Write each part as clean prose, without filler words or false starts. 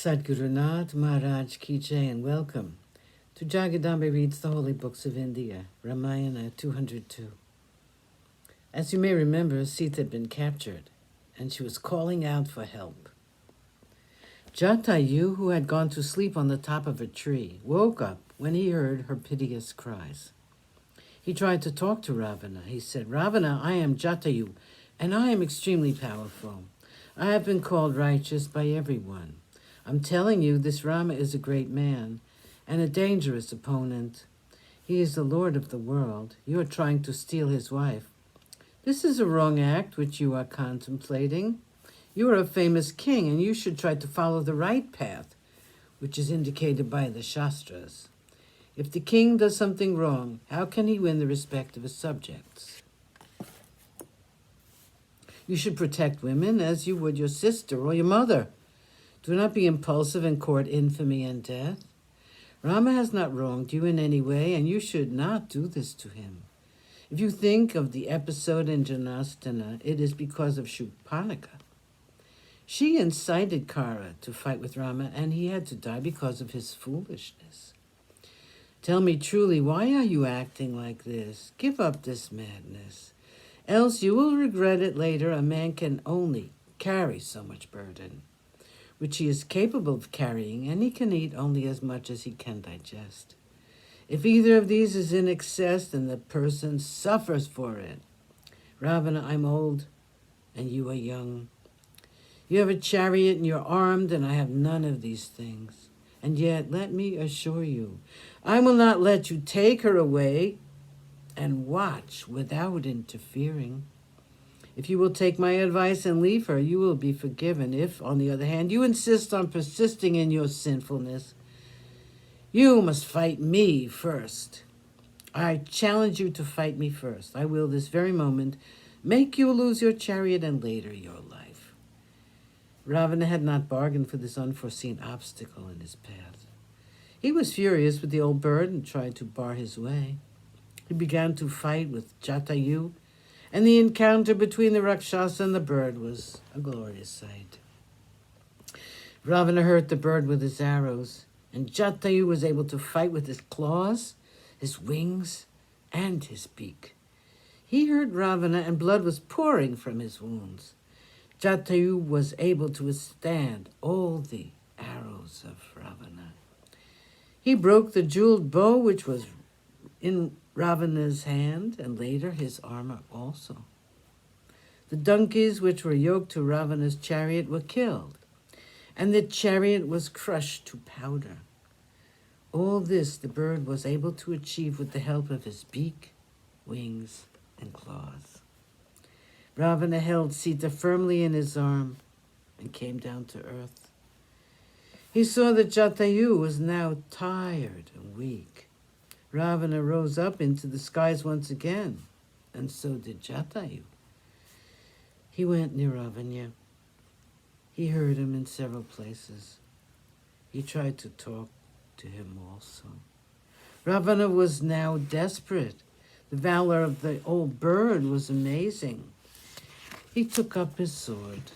Sadhguru Nath Maharaj Ki Jai, and welcome to Jagadambe Reads the Holy Books of India, Ramayana202. As you may remember, Sita had been captured, and she was calling out for help. Jatayu, who had gone to sleep on the top of a tree, woke up when he heard her piteous cries. He tried to talk to Ravana. He said, "Ravana, I am Jatayu, and I am extremely powerful. I have been called righteous by everyone. I'm telling you, this Rama is a great man and a dangerous opponent. He is the Lord of the world. You are trying to steal his wife. This is a wrong act which you are contemplating. You are a famous king, and you should try to follow the right path, which is indicated by the Shastras. If the king does something wrong, how can he win the respect of his subjects? You should protect women as you would your sister or your mother. Do not be impulsive and court infamy and death. Rama has not wronged you in any way, and you should not do this to him. If you think of the episode in Janastana, it is because of Shurpanakha. She incited Kara to fight with Rama, and he had to die because of his foolishness. Tell me truly, why are you acting like this? Give up this madness, else you will regret it later. A man can only carry so much burden, which he is capable of carrying, and he can eat only as much as he can digest. If either of these is in excess, then the person suffers for it. Ravana, I'm old, and you are young. You have a chariot, and you're armed, and I have none of these things. And yet, let me assure you, I will not let you take her away and watch without interfering. If you will take my advice and leave her, you will be forgiven. If, on the other hand, you insist on persisting in your sinfulness, you must fight me first. I challenge you to fight me first. I will this very moment make you lose your chariot and later your life." Ravana had not bargained for this unforeseen obstacle in his path. He was furious with the old bird and tried to bar his way. He began to fight with Jatayu, and the encounter between the Rakshasa and the bird was a glorious sight. Ravana hurt the bird with his arrows, and Jatayu was able to fight with his claws, his wings, and his beak. He hurt Ravana, and blood was pouring from his wounds. Jatayu was able to withstand all the arrows of Ravana. He broke the jeweled bow which was in Ravana's hand, and later his armor also. The donkeys which were yoked to Ravana's chariot were killed, and the chariot was crushed to powder. All this the bird was able to achieve with the help of his beak, wings, and claws. Ravana held Sita firmly in his arm and came down to earth. He saw that Jatayu was now tired and weak. Ravana rose up into the skies once again, and so did Jatayu. He went near Ravana. He heard him in several places. He tried to talk to him also. Ravana was now desperate. The valor of the old bird was amazing. He took up his sword,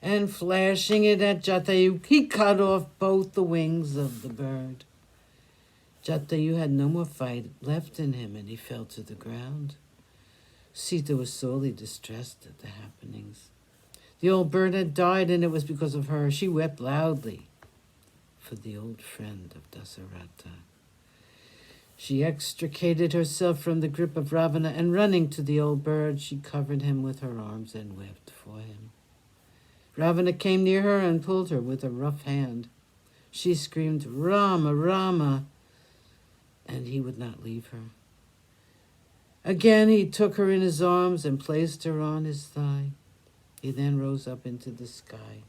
and flashing it at Jatayu, he cut off both the wings of the bird. Jatayu had no more fight left in him, and he fell to the ground. Sita was sorely distressed at the happenings. The old bird had died, and it was because of her. She wept loudly for the old friend of Dasarata. She extricated herself from the grip of Ravana, and running to the old bird, she covered him with her arms and wept for him. Ravana came near her and pulled her with a rough hand. She screamed, "Rama, Rama," and he would not leave her. Again he took her in his arms and placed her on his thigh. He then rose up into the sky.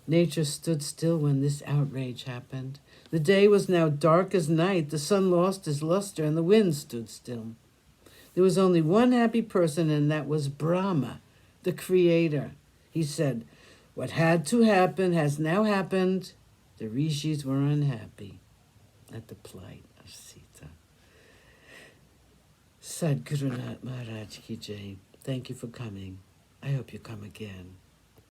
Nature stood still when this outrage happened. The day was now dark as night. The sun lost his luster, and the wind stood still. There was only one happy person, and that was Brahma, the creator. He said, "What had to happen has now happened." The rishis were unhappy at the plight of Sita. Sadhguru Nath Maharaj Ki Jai. Thank you for coming. I hope you come again.